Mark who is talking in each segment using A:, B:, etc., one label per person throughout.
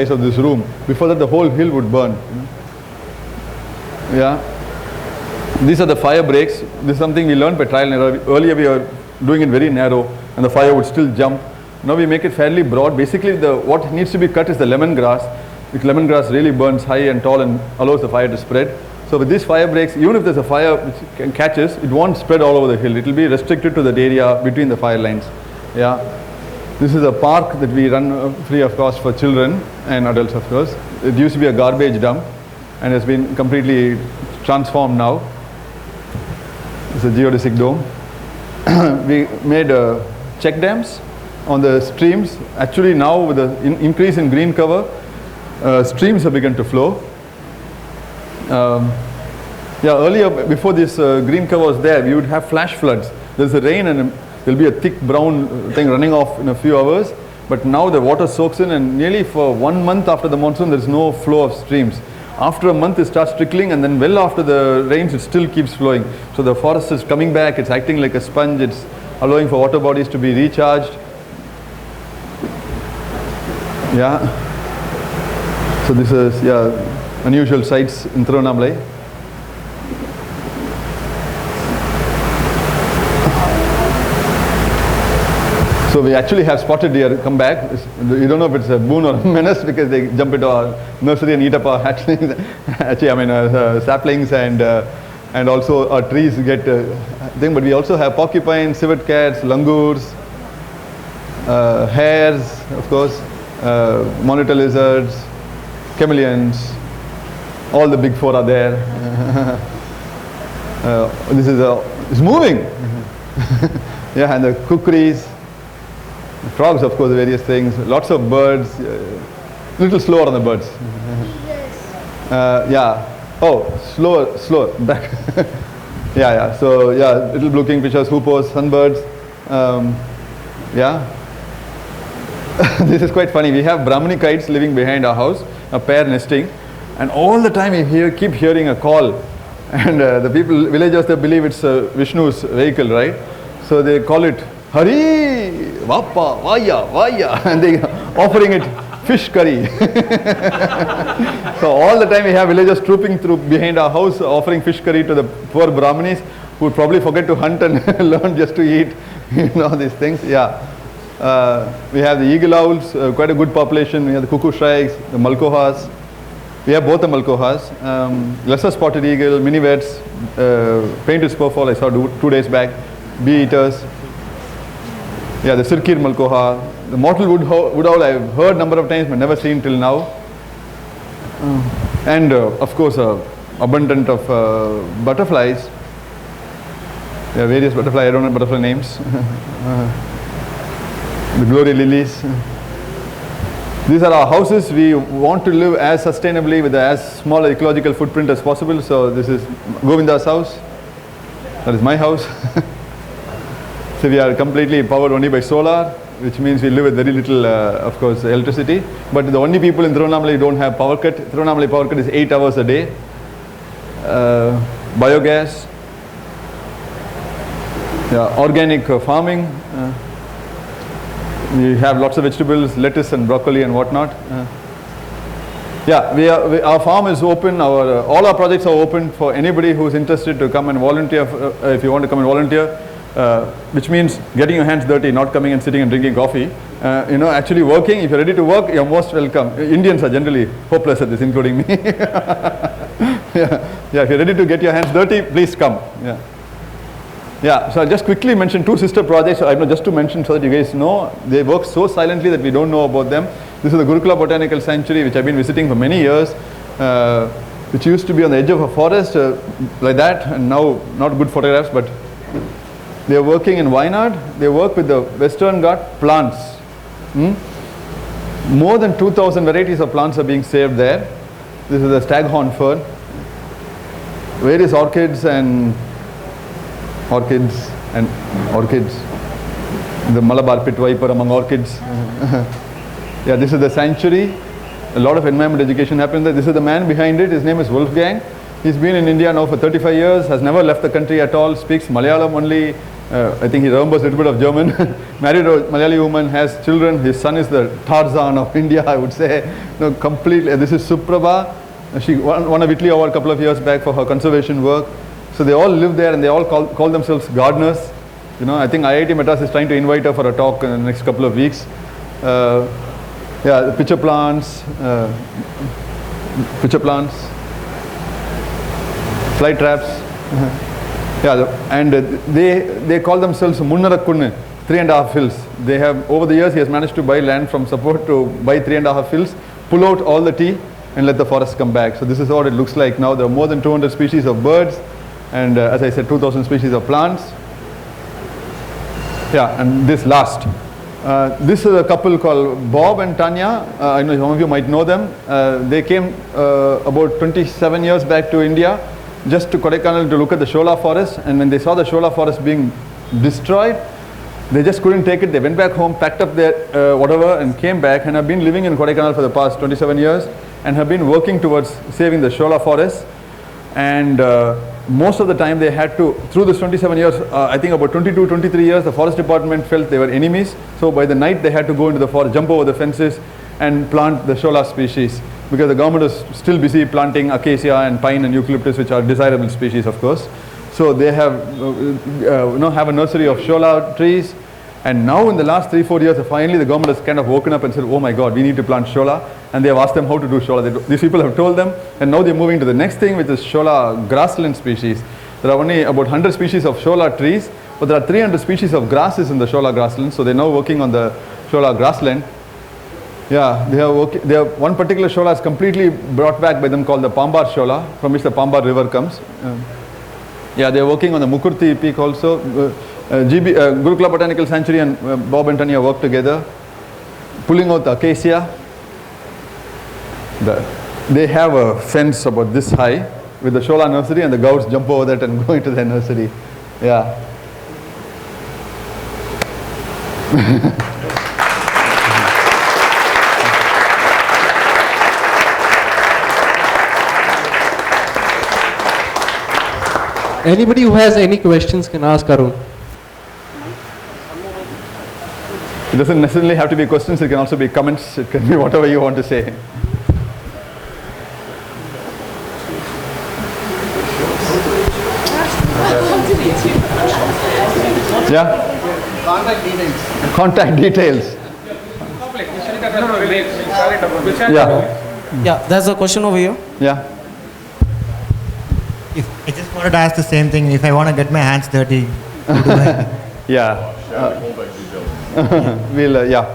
A: size of this room. Before that, the whole hill would burn. Yeah. These are the fire breaks. This is something we learned by trial and error. Earlier we were doing it very narrow and the fire would still jump. Now we make it fairly broad. Basically what needs to be cut is the lemongrass. Because lemongrass really burns high and tall and allows the fire to spread. So with these fire breaks, even if there's a fire which catches, it won't spread all over the hill. It will be restricted to that area between the fire lines. Yeah. This is a park that we run free of cost for children and adults, of course. It used to be a garbage dump and has been completely transformed now. It's a geodesic dome. We made check dams on the streams. Actually now with the increase in green cover, streams have begun to flow. Earlier before this green cover was there, we would have flash floods. There's a rain and there'll be a thick brown thing running off in a few hours. But now the water soaks in and nearly for 1 month after the monsoon, there's no flow of streams. After a month it starts trickling and then well after the rains it still keeps flowing. So the forest is coming back, it's acting like a sponge, it's allowing for water bodies to be recharged. Yeah. So this is unusual sights in Tiruvannamalai. So we actually have spotted deer come back. You don't know if it's a boon or a menace because they jump into our nursery and eat up our hatchlings. Actually, saplings and also our trees get thing. But we also have porcupines, civet cats, langurs, hares, of course, monitor lizards, chameleons. All the big four are there. This is it's moving. Yeah, and the kukris. Frogs, of course, various things. Lots of birds. Little slower on the birds. Oh, slower. Back. So little blue kingfishers, hoopers, sunbirds. This is quite funny. We have Brahmani kites living behind our house, a pair nesting, and all the time we keep hearing a call. And the villagers, they believe it's Vishnu's vehicle, right? So they call it Hari, Vappa, Vaya, and they offering it fish curry. So all the time we have villagers trooping through behind our house offering fish curry to the poor Brahmanis who would probably forget to hunt and learn just to eat, these things. Yeah. We have the eagle owls, quite a good population. We have the cuckoo shrikes, the malkohas. We have both the malkohas, lesser spotted eagle, minivets, painted spurfowl I saw 2 days back, bee eaters. Yeah, the Sirkir Malkoha, the mottled wood owl I've heard number of times but never seen till now. And of course abundant of butterflies. There are various butterflies, I don't know butterfly names. The glory lilies. These are our houses. We want to live as sustainably with as small ecological footprint as possible. So this is Govinda's house. That is my house. So we are completely powered only by solar, which means we live with very little, of course, electricity. But the only people in Tiruvannamalai who don't have power cut. Tiruvannamalai power cut is 8 hours a day. Biogas. Organic farming. We have lots of vegetables, lettuce and broccoli and whatnot. Our farm is open. All our projects are open for anybody who is interested to come and volunteer. If you want to come and volunteer. Which means getting your hands dirty, not coming and sitting and drinking coffee. Actually working. If you're ready to work, you're most welcome. Indians are generally hopeless at this, including me. If you're ready to get your hands dirty, please come. So I'll just quickly mention 2 sister projects. Just to mention so that you guys know, they work so silently that we don't know about them. This is the Gurukula Botanical Sanctuary, which I've been visiting for many years, which used to be on the edge of a forest like that, and now not good photographs, but they are working in Wayanad. They work with the Western Ghat plants. More than 2,000 varieties of plants are being saved there. This is the staghorn fern. Various orchids. The Malabar pit viper among orchids. This is the sanctuary. A lot of environment education happens there. This is the man behind it. His name is Wolfgang. He's been in India now for 35 years, has never left the country at all, speaks Malayalam only, I think he remembers a little bit of German. Married a Malayali woman, has children. His son is the Tarzan of India, I would say. No, completely. This is Suprabha. She won a Whitley Award a couple of years back for her conservation work. So they all live there and they all call themselves gardeners. You know, I think IIT Madras is trying to invite her for a talk in the next couple of weeks. Yeah, pitcher plants, fly traps. Yeah, and they call themselves Munnarakunnu, 3.5 hills. They have, over the years, he has managed to buy land from support to buy 3.5 hills, pull out all the tea and let the forest come back. So this is what it looks like now. There are more than 200 species of birds and as I said, 2,000 species of plants. Yeah, and this last. This is a couple called Bob and Tanya. I know some of you might know them. They came about 27 years back to India, just to Kodaikanal to look at the Shola forest, and when they saw the Shola forest being destroyed, they just couldn't take it. They went back home, packed up their whatever and came back, and have been living in Kodaikanal for the past 27 years and have been working towards saving the Shola forest. And most of the time they had to, through this 27 years, I think about 22, 23 years, the forest department felt they were enemies. So by the night they had to go into the forest, jump over the fences and plant the Shola species, because the government is still busy planting acacia and pine and eucalyptus, which are desirable species, of course. So they have, have a nursery of Shola trees. And now in the last 3-4 years, finally the government has kind of woken up and said, oh my God, we need to plant Shola. And they have asked them how to do Shola. These people have told them, and now they're moving to the next thing, which is Shola grassland species. There are only about 100 species of Shola trees, but there are 300 species of grasses in the Shola grassland. So they're now working on the Shola grassland. Yeah, they have one particular Shola is completely brought back by them called the Pambar Shola, from which the Pambar river comes. Yeah, they're working on the Mukurti peak also. Gurukula Botanical Sanctuary and Bob and Tanya work together, pulling out the acacia. They have a fence about this high with the Shola nursery, and the gouts jump over that and go into their nursery. Yeah.
B: Anybody who has any questions can ask Arun.
A: It doesn't necessarily have to be questions, it can also be comments, it can be whatever you want to say. Yeah? Contact details. Yeah.
C: Yeah, there's a question over here.
A: Yeah.
D: I just wanted to ask the same thing. If I want to get my hands dirty, what do I?
A: Yeah. Yeah.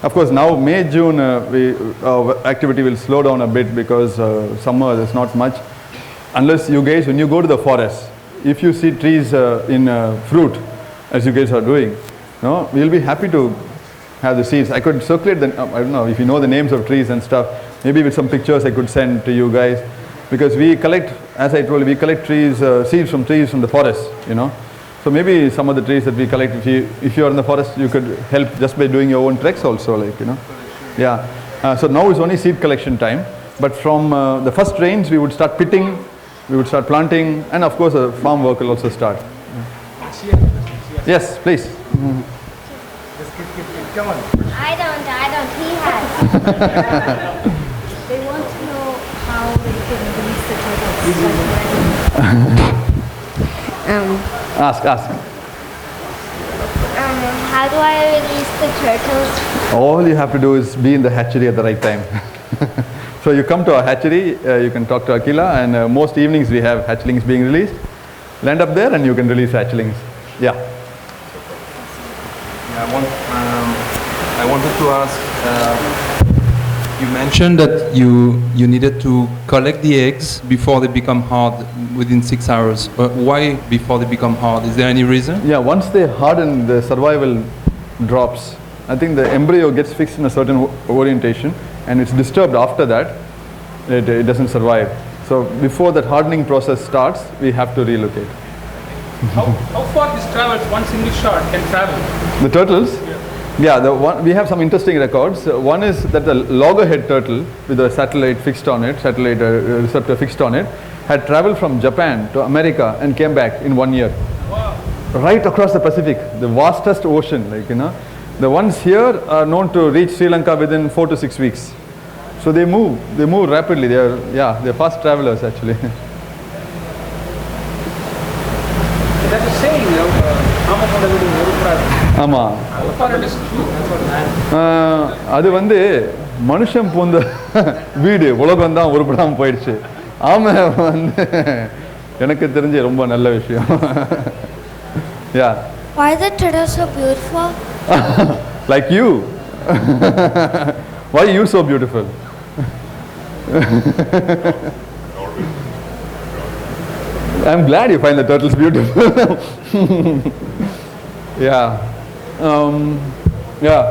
A: Of course, now May, June, our activity will slow down a bit because summer there's not much. Unless you guys, when you go to the forest, if you see trees in fruit, as you guys are doing, no, we'll be happy to have the seeds. I could circulate them. I don't know if you know the names of trees and stuff. Maybe with some pictures I could send to you guys, because we collect, as I told you, we collect trees, seeds from trees from the forest. You know. So maybe some of the trees that we collect, if you are in the forest, you could help just by doing your own treks also, like, you know. Yeah. So now is only seed collection time, but from the first rains we would start pitting, we would start planting, and of course farm work will also start. Yes, please.
E: Come on. I don't, he has. They want to know how they can release the turtles.
A: Ask.
E: How do I release the turtles?
A: All you have to do is be in the hatchery at the right time. So you come to our hatchery, you can talk to Akila, and most evenings we have hatchlings being released. Land up there and you can release hatchlings. Yeah.
F: I wanted to ask, you mentioned that you needed to collect the eggs before they become hard within 6 hours. Why before they become hard? Is there any reason?
A: Yeah, once they harden, the survival drops. I think the embryo gets fixed in a certain orientation, and it's disturbed after that, it doesn't survive. So before that hardening process starts, we have to relocate.
G: How far this travels, one single shot can travel?
A: The turtles? Yeah, we have some interesting records. One is that the loggerhead turtle with a satellite fixed on it, receptor fixed on it, had traveled from Japan to America and came back in 1 year.
G: Wow.
A: right across the Pacific, the vastest ocean, like, you know. The ones here are known to reach Sri Lanka within 4 to 6 weeks. So they move rapidly. They're fast travelers actually.
G: That's a saying, you know,
A: ஆமா
G: how far it is true.
A: அது வந்து மனுஷன் பூந்த வீடு உலகம் தான் உருப்படாமல் போயிடுச்சு. ஆமை வந்து எனக்கு தெரிஞ்ச ரொம்ப நல்ல விஷயம். Yeah.
E: Why are the turtles so beautiful?
A: Like you. Why are you so beautiful? I'm glad you find the turtles beautiful. Yeah. Yeah.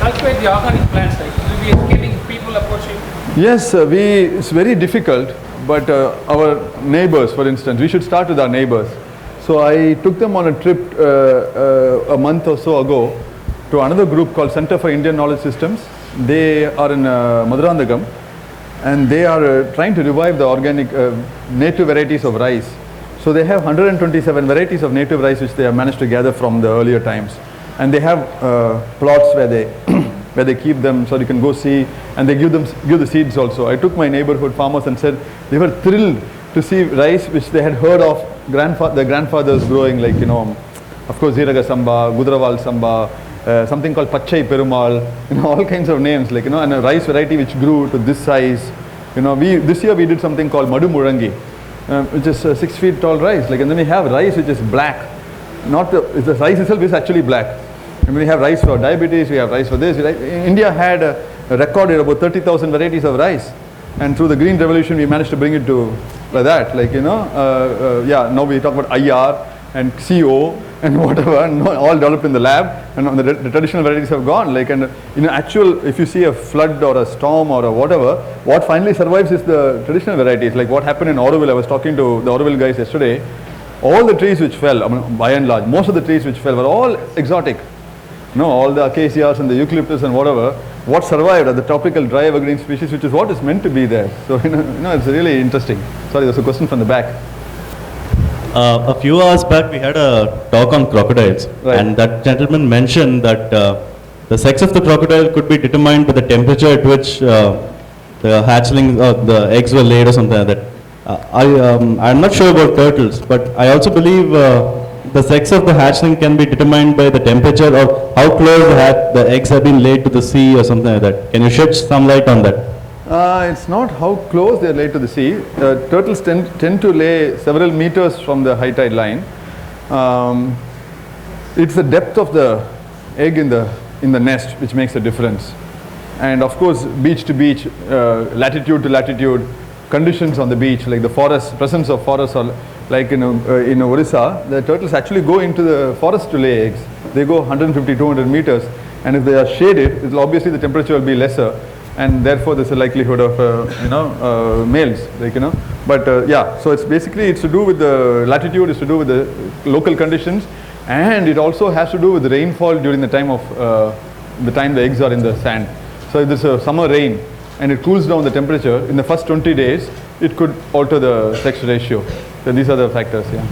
G: Cultivate the organic plants, like you will be escaping people approaching.
A: Yes, it's very difficult, but our neighbors, for instance, we should start with our neighbors. So I took them on a trip a month or so ago to another group called Center for Indian Knowledge Systems. They are in Madurandagam, and they are trying to revive the organic native varieties of rice. So they have 127 varieties of native rice which they have managed to gather from the earlier times, and they have plots where they where they keep them so you can go see, and they give the seeds also. I took my neighborhood farmers and said they were thrilled to see rice which they had heard of their grandfathers growing, like, you know, of course Ziraga Samba, Gudraval Samba, something called Pachai Perumal, you know, all kinds of names, like, you know, and a rice variety which grew to this size. You know, this year we did something called Madu Murangi, which is 6 feet tall rice, like, and then we have rice which is black. The rice itself is actually black. And we have rice for diabetes, we have rice for this. India had recorded about 30,000 varieties of rice, and through the Green Revolution we managed to bring it to like that, like, you know, yeah, now we talk about IR and CO and whatever, and all developed in the lab, and the traditional varieties have gone, like, and in actual, if you see a flood or a storm or a whatever, what finally survives is the traditional varieties. Like what happened in Auroville, I was talking to the Auroville guys yesterday, all the trees which fell, I mean, by and large, most of the trees which fell were all exotic. No, all the acacias and the eucalyptus and whatever, what survived are the tropical dry evergreen species, which is what is meant to be there. So, you know, it's really interesting. Sorry, there's a question from the back.
H: A few hours back, we had a talk on crocodiles,
A: Right.
H: and that gentleman mentioned that the sex of the crocodile could be determined by the temperature at which the hatchlings or the eggs were laid or something like that. I'm not sure about turtles, but I also believe the sex of the hatchling can be determined by the temperature or how close the eggs have been laid to the sea or something like that. Can you shed some light on that?
A: It's not how close they are laid to the sea. Turtles tend to lay several meters from the high tide line. It's the depth of the egg in the nest which makes a difference. And of course, beach to beach, latitude to latitude, conditions on the beach, like the forest, presence of forests, or like in Orissa, the turtles actually go into the forest to lay eggs. They go 150, 200 meters, and if they are shaded, obviously the temperature will be lesser, and therefore there's a likelihood of males, like, you know. But yeah, so it's basically to do with the latitude, it's to do with the local conditions, and it also has to do with the rainfall during the time of the eggs are in the sand. So if there's a summer rain and it cools down the temperature in the first 20 days, it could alter the sex ratio. So these are the factors, yeah.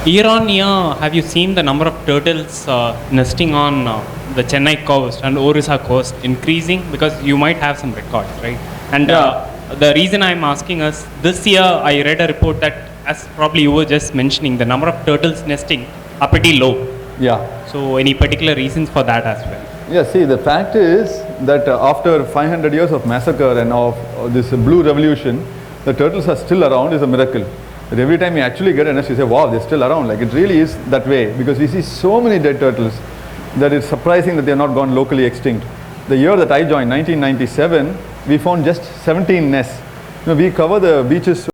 I: Year on year, have you seen the number of turtles nesting on the Chennai coast and Orissa coast increasing? Because you might have some records, right? And the reason I'm asking is, this year I read a report that, as probably you were just mentioning, the number of turtles nesting are pretty low.
A: Yeah.
I: So any particular reasons for that as well?
A: Yeah, see, the fact is that after 500 years of massacre and of this blue revolution, the turtles are still around is a miracle. But every time you actually get a nest, you say, wow, they're still around. Like, it really is that way, because we see so many dead turtles that it's surprising that they're not gone locally extinct. The year that I joined, 1997, we found just 17 nests. You know, we cover the beaches